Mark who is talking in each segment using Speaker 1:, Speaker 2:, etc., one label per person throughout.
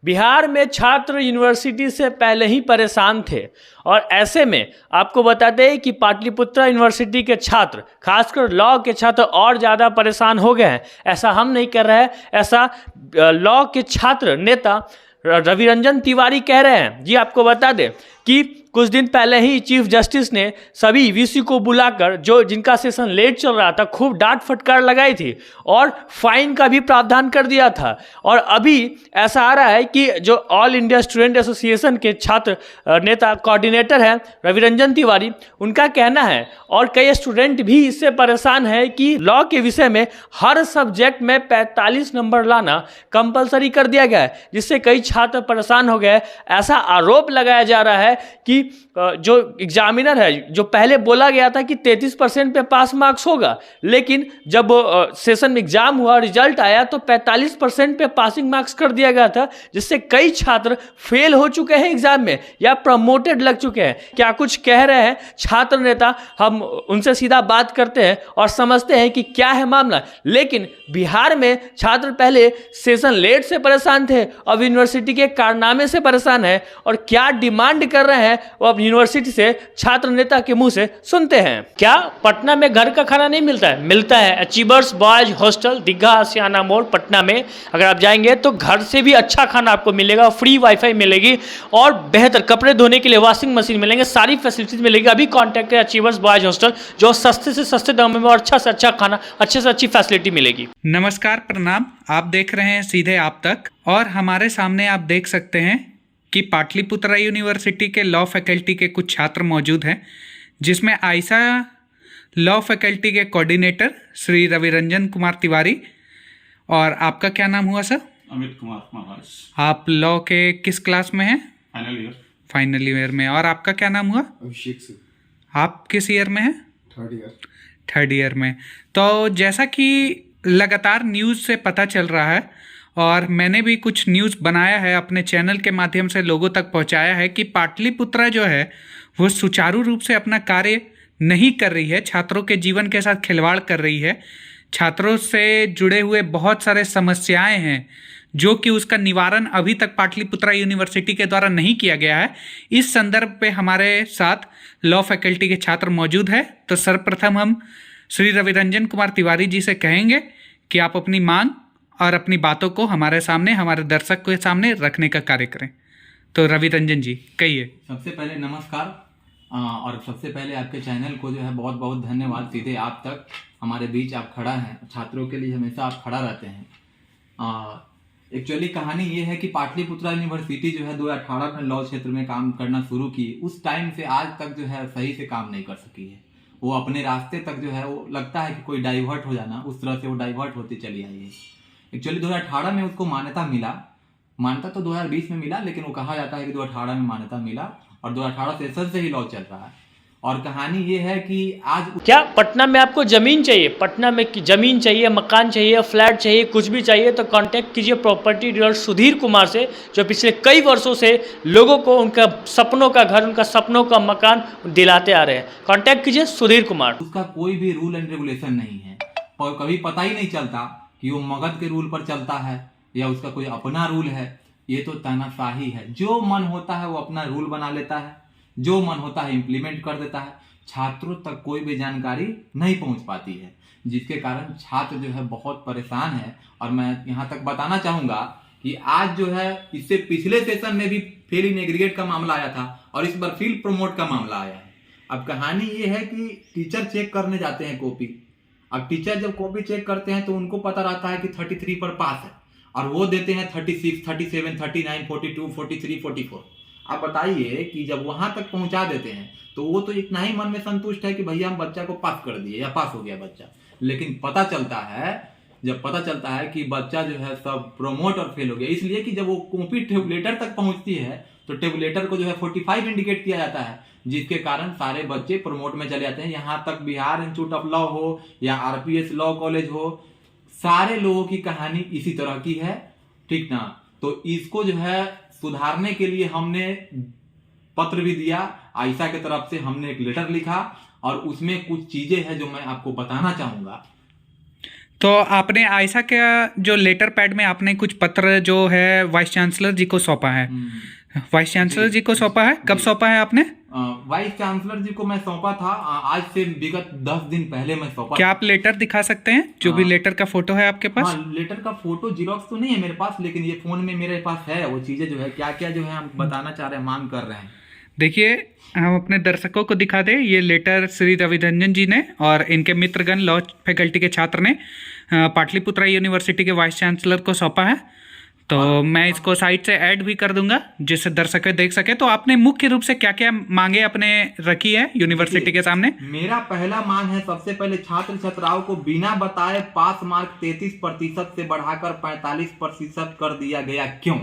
Speaker 1: बिहार में छात्र यूनिवर्सिटी से पहले ही परेशान थे और ऐसे में आपको बताते हैं कि पाटलिपुत्रा यूनिवर्सिटी के छात्र, खासकर लॉ के छात्र और ज़्यादा परेशान हो गए हैं। ऐसा हम नहीं कर रहे हैं, ऐसा लॉ के छात्र नेता रविरंजन तिवारी कह रहे हैं। जी आपको बता दें कि कुछ दिन पहले ही चीफ जस्टिस ने सभी वीसी को बुलाकर जिनका सेशन लेट चल रहा था खूब डांट फटकार लगाई थी और फाइन का भी प्रावधान कर दिया था। और अभी ऐसा आ रहा है कि जो ऑल इंडिया स्टूडेंट एसोसिएशन के छात्र नेता कोऑर्डिनेटर हैं रविरंजन तिवारी, उनका कहना है और कई स्टूडेंट भी इससे परेशान है कि लॉ के विषय में हर सब्जेक्ट में 45 नंबर लाना कंपलसरी कर दिया गया है, जिससे कई छात्र परेशान हो गए। ऐसा आरोप लगाया जा रहा है कि जो एग्जामिनर है, जो पहले बोला गया था कि 33% पे पास मार्क्स होगा, लेकिन जब सेशन एग्जाम हुआ, रिजल्ट आया तो 45% पे पासिंग मार्क्स कर दिया गया था, जिससे कई छात्र फेल हो चुके हैं एग्जाम में या प्रमोटेड लग चुके हैं। क्या कुछ कह रहे हैं छात्र नेता, हम उनसे सीधा बात करते हैं और समझते हैं कि क्या है मामला। लेकिन बिहार में छात्र पहले सेशन लेट से परेशान थे, अब यूनिवर्सिटी के कारनामे से परेशान है और क्या डिमांड कर रहे हैं वो अब यूनिवर्सिटी से छात्र नेता के मुंह से सुनते हैं। क्या पटना में घर का खाना नहीं मिलता है? मिलता है। अचीवर्स बॉयज हॉस्टल, दीघा आशियाना मोड़, पटना में अगर आप जाएंगे तो घर से भी अच्छा खाना आपको मिलेगा, फ्री वाईफाई मिलेगी और बेहतर कपड़े धोने के लिए वॉशिंग मशीन मिलेंगे, सारी फैसिलिटीज मिलेगी। अभी कॉन्टैक्ट है अचीवर्स बॉयज हॉस्टल, जो सस्ते से सस्ते दामों में और अच्छा से अच्छा खाना, अच्छे से अच्छी फैसिलिटी मिलेगी।
Speaker 2: नमस्कार, प्रणाम। आप देख रहे हैं सीधे आप तक और हमारे सामने आप देख सकते हैं कि पाटलिपुत्रा यूनिवर्सिटी के लॉ फैकल्टी के कुछ छात्र मौजूद हैं, जिसमें आयशा लॉ फैकल्टी के कोऑर्डिनेटर श्री रविरंजन कुमार तिवारी। और आपका क्या नाम हुआ सर?
Speaker 3: अमित कुमार महाराज।
Speaker 2: आप लॉ के किस क्लास में हैं?
Speaker 3: Final year.
Speaker 2: फाइनल ईयर में। और आपका क्या नाम हुआ?
Speaker 4: अभिषेक से।
Speaker 2: आप किस ईयर में हैं?
Speaker 4: Third year.
Speaker 2: थर्ड ईयर में। तो जैसा कि लगातार न्यूज़ से पता चल रहा है और मैंने भी कुछ न्यूज़ बनाया है, अपने चैनल के माध्यम से लोगों तक पहुंचाया है कि पाटलिपुत्रा जो है वो सुचारू रूप से अपना कार्य नहीं कर रही है, छात्रों के जीवन के साथ खिलवाड़ कर रही है। छात्रों से जुड़े हुए बहुत सारे समस्याएं हैं जो कि उसका निवारण अभी तक पाटलिपुत्रा यूनिवर्सिटी के द्वारा नहीं किया गया है। इस संदर्भ पे हमारे साथ लॉ फैकल्टी के छात्र मौजूद है। तो सर्वप्रथम हम श्री रविरंजन कुमार तिवारी जी से कहेंगे कि आप अपनी मांग और अपनी बातों को हमारे सामने, हमारे दर्शक के सामने रखने का कार्य करें। तो रविरंजन जी कहिए।
Speaker 3: सबसे पहले नमस्कार और सबसे पहले आपके चैनल को जो है बहुत बहुत धन्यवाद। सीधे आप तक हमारे बीच आप खड़ा हैं, छात्रों के लिए हमेशा आप खड़ा रहते हैं। एक्चुअली कहानी ये है कि पाटलिपुत्रा यूनिवर्सिटी जो है 2018 में लॉ क्षेत्र में काम करना शुरू की, उस टाइम से आज तक जो है सही से काम नहीं कर सकी है। वो अपने रास्ते तक जो है वो लगता है कि कोई डाइवर्ट हो जाना, उस तरह से वो डाइवर्ट होती चली आई है। एक्चुअली 2018 में उसको मान्यता मिला, मान्यता तो 2020 में मिला, लेकिन वो कहा जाता है कि 2018 में मान्यता मिला और 2018 सेशन से ही लॉ चल रहा है। और कहानी ये है कि आज
Speaker 1: क्या पटना में आपको जमीन चाहिए? पटना में जमीन चाहिए, मकान चाहिए, फ्लैट चाहिए, कुछ भी चाहिए तो कांटेक्ट कीजिए प्रॉपर्टी डीलर सुधीर कुमार से, जो पिछले कई वर्षों से लोगों को उनका सपनों का घर, उनका सपनों का मकान दिलाते आ रहे हैं। कांटेक्ट कीजिए सुधीर कुमार।
Speaker 3: उसका कोई भी रूल एंड रेगुलेशन नहीं है और कभी पता ही नहीं चलता कि वो मगध के रूल पर चलता है या उसका कोई अपना रूल है। ये तो तानाशाही है, जो मन होता है वो अपना रूल बना लेता है, जो मन होता है इम्प्लीमेंट कर देता है। छात्रों तक कोई भी जानकारी नहीं पहुंच पाती है, जिसके कारण छात्र जो है बहुत परेशान है। और मैं यहाँ तक बताना चाहूंगा कि आज जो है, इससे पिछले सेशन में भी फेल इन एग्रीगेट का मामला आया था और इस बार फील्ड प्रमोट का मामला आया है। अब कहानी ये है कि टीचर चेक करने जाते हैं कॉपी। अब टीचर जब कॉपी चेक करते हैं तो उनको पता रहता है कि 33 पर पास है और वो देते हैं 36, 37, 39, 42, 43, 44। आप बताइए कि जब वहां तक पहुंचा देते हैं तो वो तो इतना ही मन में संतुष्ट है कि भैया हम बच्चा को पास कर दिए या पास हो गया बच्चा। लेकिन पता चलता है, जब पता चलता है कि बच्चा जो है सब प्रमोट और फेल हो गया, इसलिए कि जब वो कॉपी टेबुलेटर तक पहुंचती है तो टेबुलेटर को जो है 45 इंडिकेट किया जाता है, जिसके कारण सारे बच्चे प्रमोट में चले जाते हैं। यहाँ तक बिहार इंस्टीट्यूट ऑफ लॉ हो या आरपीएस लॉ कॉलेज हो, सारे लोगों की कहानी इसी तरह की है, ठीक ना। तो इसको जो है सुधारने के लिए हमने पत्र भी दिया, आयशा की तरफ से हमने एक लेटर लिखा और उसमें कुछ चीजें हैं जो मैं आपको बताना चाहूंगा।
Speaker 2: तो आपने ऐसा क्या जो लेटर पैड में आपने कुछ पत्र जो है वाइस चांसलर जी को सौंपा है, वाइस चांसलर जी को सौंपा है, कब सौंपा है आपने?
Speaker 3: वाइस चांसलर जी को मैं सौंपा था आज से विगत 10 दिन पहले मैं सौंपा।
Speaker 2: क्या आप लेटर दिखा सकते हैं, जो भी लेटर का फोटो है आपके पास?
Speaker 3: हाँ, लेटर का फोटो जीरोक्स तो नहीं है मेरे पास, लेकिन ये फोन में मेरे पास है। वो चीजें जो है क्या क्या जो है हम बताना चाह रहे हैं, मांग कर रहे हैं।
Speaker 2: देखिए, हम अपने दर्शकों को दिखा दें, ये लेटर श्री रविरंजन जी ने और इनके मित्रगण लॉ फैकल्टी के छात्र ने पाटलिपुत्रा यूनिवर्सिटी के वाइस चांसलर को सौंपा है। तो मैं इसको साइट से ऐड भी कर दूंगा जिससे दर्शक देख सके। तो आपने मुख्य रूप से क्या क्या मांगे अपने रखी है यूनिवर्सिटी के सामने?
Speaker 3: मेरा पहला मांग है, सबसे पहले छात्र छात्राओं को बिना बताए पास मार्क 33% से बढ़ाकर 45% कर दिया गया, क्यों?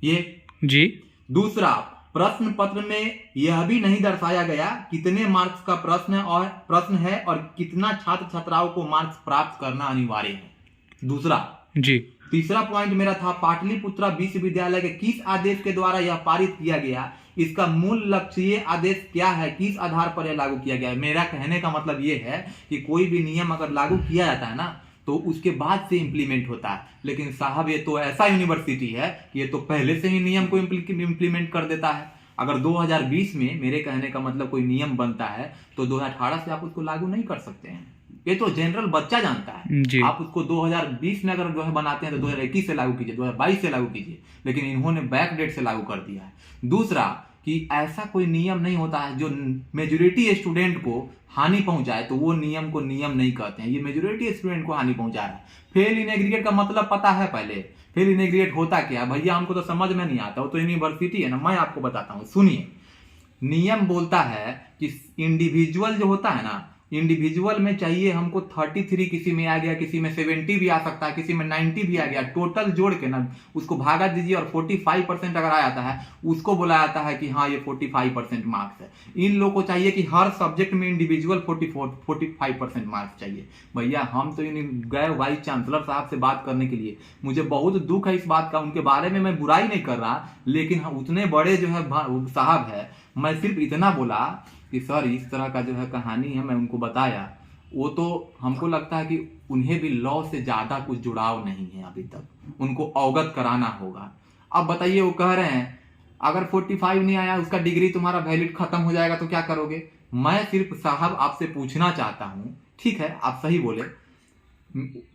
Speaker 3: ये
Speaker 2: जी।
Speaker 3: दूसरा, प्रश्न पत्र में यह भी नहीं दर्शाया गया कितने मार्क्स का प्रश्न है और कितना छात्र छात्राओं को मार्क्स प्राप्त करना अनिवार्य है। दूसरा
Speaker 2: जी।
Speaker 3: तीसरा पॉइंट मेरा था, पाटलिपुत्रा विश्वविद्यालय के किस आदेश के द्वारा यह पारित किया गया, इसका मूल लक्ष्य आदेश क्या है, किस आधार पर यह लागू किया गया है। मेरा कहने का मतलब यह है कि कोई भी नियम अगर लागू किया जाता है ना तो उसके बाद से इंप्लीमेंट होता है, लेकिन साहब ये तो ऐसा यूनिवर्सिटी है कि ये तो पहले से ही नियम को इंप्लीमेंट कर देता है। अगर 2020 में मेरे कहने का मतलब कोई नियम बनता है तो 2018 से आप उसको लागू नहीं कर सकते हैं। ये तो जनरल बच्चा जानता है। आप उसको 2020 में अगर जो है बनाते हैं तो 2021 से लागू कीजिए, 2022 से लागू कीजिए, लेकिन इन्होंने बैक डेट से लागू कर दिया है। दूसरा कि ऐसा कोई नियम नहीं होता है जो मेजोरिटी स्टूडेंट को हानि पहुंचाए, तो वो नियम को नियम नहीं कहते हैं। ये मेजोरिटी स्टूडेंट को हानि पहुंचा रहा है। फेल इन एग्रीगेट का मतलब पता है पहले? फेल इन एग्रीगेट होता क्या भैया, हमको तो समझ में नहीं आता। वो तो यूनिवर्सिटी है ना, मैं आपको बताता हूँ, सुनिए। नियम बोलता है कि इंडिविजुअल जो होता है ना, इंडिविजुअल में चाहिए हमको 33, किसी में आ गया, किसी में 70 भी आ सकता है, किसी में 90 भी आ गया, टोटल जोड़ के ना उसको भागा दीजिए और 45% अगर आ जाता है उसको बोला जाता है कि हाँ ये 45% मार्क्स है। इन लोगों को चाहिए कि हर सब्जेक्ट में इंडिविजुअल 45% मार्क्स चाहिए। भैया हम तो गए वाइस चांसलर साहब से बात करने के लिए, मुझे बहुत दुख है इस बात का, उनके बारे में मैं बुराई नहीं कर रहा, लेकिन उतने बड़े जो है साहब है, मैं सिर्फ इतना बोला कि सर इस तरह का जो है कहानी है, मैं उनको बताया। वो तो हमको लगता है कि उन्हें भी लॉ से ज्यादा कुछ जुड़ाव नहीं है अभी तक, उनको अवगत कराना होगा। अब बताइए, वो कह रहे हैं अगर 45 नहीं आया उसका डिग्री तुम्हारा वैलिड खत्म हो जाएगा तो क्या करोगे? मैं सिर्फ साहब आपसे पूछना चाहता हूँ, ठीक है आप सही बोले,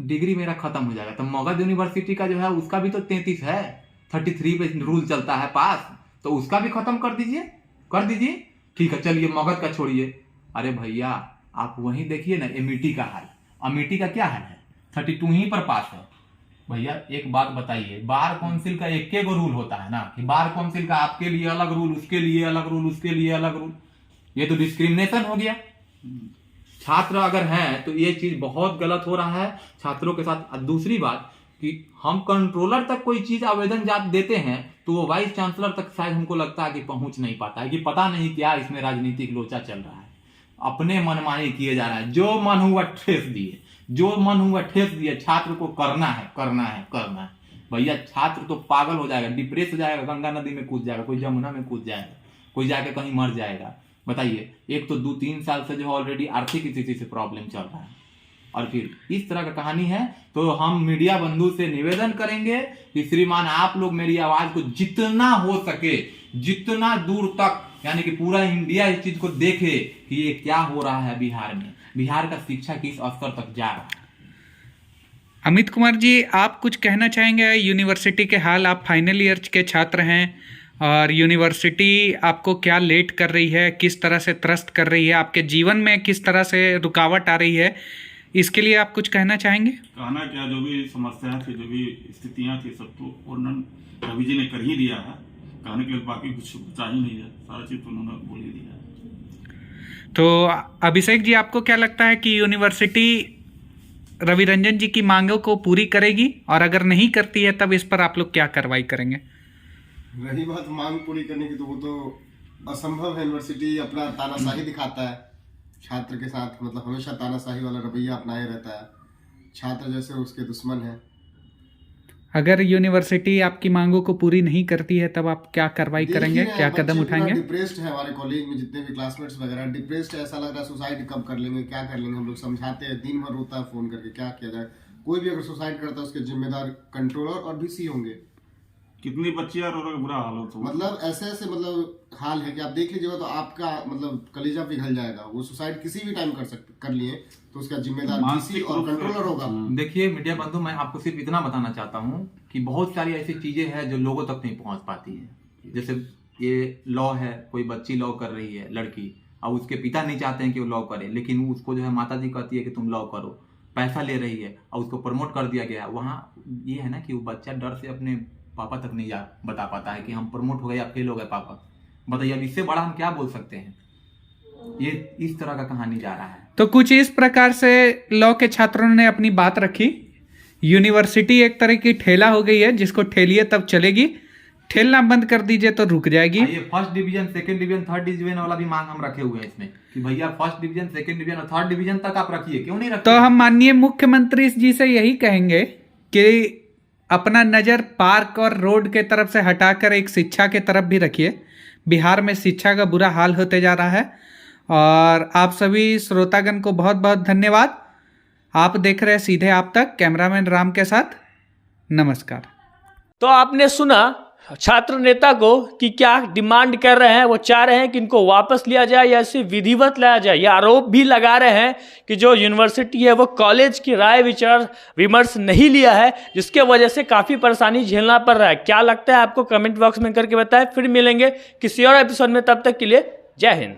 Speaker 3: डिग्री मेरा खत्म हो जाएगा तो मगध यूनिवर्सिटी का जो है उसका भी तो 33 है, 33 पे रूल चलता है पास, तो उसका भी खत्म कर दीजिए। ठीक है चलिए मगध का छोड़िए। अरे भैया आप वहीं देखिए ना अमेठी का हाल, अमेठी का क्या हाल है, 32 ही पर पास है। भैया एक बात बताइए, बार काउंसिल का एक गो रूल होता है ना कि बार काउंसिल का आपके लिए अलग रूल, उसके लिए अलग रूल, उसके लिए अलग रूल, ये तो डिस्क्रिमिनेशन हो गया। छात्र अगर हैं तो ये चीज बहुत गलत हो रहा है छात्रों के साथ। दूसरी बात कि हम कंट्रोलर तक कोई चीज आवेदन देते हैं तो वो वाइस चांसलर तक शायद हमको लगता है कि पहुंच नहीं पाता है, कि पता नहीं क्या इसमें राजनीतिक लोचा चल रहा है, अपने मनमानी किए जा रहा है, जो मन हुआ ठेस दिए, छात्र को करना है। भैया छात्र तो पागल हो जाएगा, डिप्रेस हो जाएगा, गंगा नदी में कूद जाएगा, कोई जमुना में कूद जाएगा, कोई जाके कहीं मर जाएगा। बताइए, एक तो 2-3 साल से जो ऑलरेडी आर्थिक स्थिति से प्रॉब्लम चल रहा है और फिर इस तरह का कहानी है। तो हम मीडिया बंधु से निवेदन करेंगे कि श्रीमान आप लोग मेरी आवाज को जितना हो सके, जितना दूर तक, यानी कि पूरा इंडिया इस चीज को देखे कि ये क्या हो रहा है बिहार में, बिहार का शिक्षा किस स्तर तक जा रहा है।
Speaker 2: अमित कुमार जी, आप कुछ कहना चाहेंगे यूनिवर्सिटी के हाल? आप फाइनल ईयर के छात्र हैं और यूनिवर्सिटी आपको क्या लेट कर रही है, किस तरह से त्रस्त कर रही है, आपके जीवन में किस तरह से रुकावट आ रही है, इसके लिए आप कुछ कहना चाहेंगे?
Speaker 4: कहना क्या, जो भी समस्या थी, जो भी स्थितियां थी, सब तो वर्णन रवि जी ने कर ही दिया है। कहने के लिए बाकी कुछ बचा ही नहीं है, सारा चीज तो उन्होंने बोल ही दिया है।
Speaker 2: तो अभिषेक जी, आपको क्या लगता है कि यूनिवर्सिटी रविरंजन जी की मांगों को पूरी करेगी, और अगर नहीं करती है तब इस पर आप लोग क्या कार्रवाई करेंगे?
Speaker 5: रही बात मांग पूरी करने की, तो वो तो असंभव है। यूनिवर्सिटी अपना तानाशाही दिखाता है छात्र के साथ, मतलब हमेशा तानाशाही वाला रवैया अपनाए रहता है। छात्र जैसे उसके दुश्मन है।
Speaker 2: अगर यूनिवर्सिटी आपकी मांगों को पूरी नहीं करती है तब आप क्या कार्रवाई करेंगे, क्या कदम उठाएंगे?
Speaker 5: डिप्रेस्ड है, हमारे कॉलेज में जितने भी क्लासमेट्स वगैरह डिप्रेस्ड है, ऐसा लग रहा है सुसाइड कब कर लेंगे, क्या कर लेंगे। हम लोग समझाते हैं, दिन भर रोता है फोन करके, क्या किया जाए। कोई भी अगर सुसाइड करता है उसके जिम्मेदार कंट्रोलर और वीसी होंगे।
Speaker 4: कितनी बच्चियां रो रही बुरा हाल हो तो
Speaker 5: मतलब ऐसे ऐसे मतलब हाल है कि आप देख लीजिएगा तो आपका मतलब कलेजा पिघल जाएगा। वो सुसाइड किसी भी टाइम कर लिए तो उसका जिम्मेदार वीसी और कंट्रोलर होगा।
Speaker 3: देखिए मीडिया बंधु, मैं आपको सिर्फ इतना बताना चाहता हूँ कि बहुत सारी ऐसी चीजें हैं जो लोगों तक नहीं पहुंच पाती है। जैसे ये लॉ है, कोई बच्ची लॉ कर रही है, लड़की, और उसके पिता नहीं चाहते हैं कि वो लॉ करे, लेकिन उसको जो है माता जी कहती है कि तुम लॉ करो, पैसा ले रही है और उसको प्रमोट कर दिया गया है। वहाँ ये है ना कि वो बच्चा डर से अपने पापा तक नहीं बता पाता है कि हम प्रमोट हो गए या फेल हो गए पापा। बताइए अब इससे बड़ा हम क्या बोल सकते हैं। ये इस तरह का कहानी जा रहा है।
Speaker 2: तो कुछ इस प्रकार से लॉ के छात्रों ने अपनी बात रखी। यूनिवर्सिटी एक तरह की ठेला हो गई है, जिसको ठेलिए तब चलेगी, ठेलना बंद कर दीजिए तो रुक जाएगी।
Speaker 3: ये first division, second division, third division वाला भी मांग हम रखे हुए हैं इसमें कि भैया फर्स्ट डिवीजन, सेकंड डिवीजन और थर्ड डिवीजन तक आप रखिए, क्यों नहीं रखते?
Speaker 2: तो हम माननीय मुख्यमंत्री जी से यही कहेंगे कि अपना नज़र पार्क और रोड के तरफ से हटाकर एक शिक्षा के तरफ भी रखिए। बिहार में शिक्षा का बुरा हाल होते जा रहा है। और आप सभी श्रोतागण को बहुत बहुत धन्यवाद। आप देख रहे हैं सीधे आप तक, कैमरामैन राम के साथ। नमस्कार।
Speaker 1: तो आपने सुना छात्र नेता को कि क्या डिमांड कर रहे हैं। वो चाह रहे हैं कि इनको वापस लिया जाए या इसे विधिवत लाया जाए। ये आरोप भी लगा रहे हैं कि जो यूनिवर्सिटी है वो कॉलेज की राय विचार विमर्श नहीं लिया है, जिसके वजह से काफ़ी परेशानी झेलना पड़ रहा है। क्या लगता है आपको, कमेंट बॉक्स में करके बताएं। फिर मिलेंगे किसी और एपिसोड में, तब तक के लिए जय हिंद।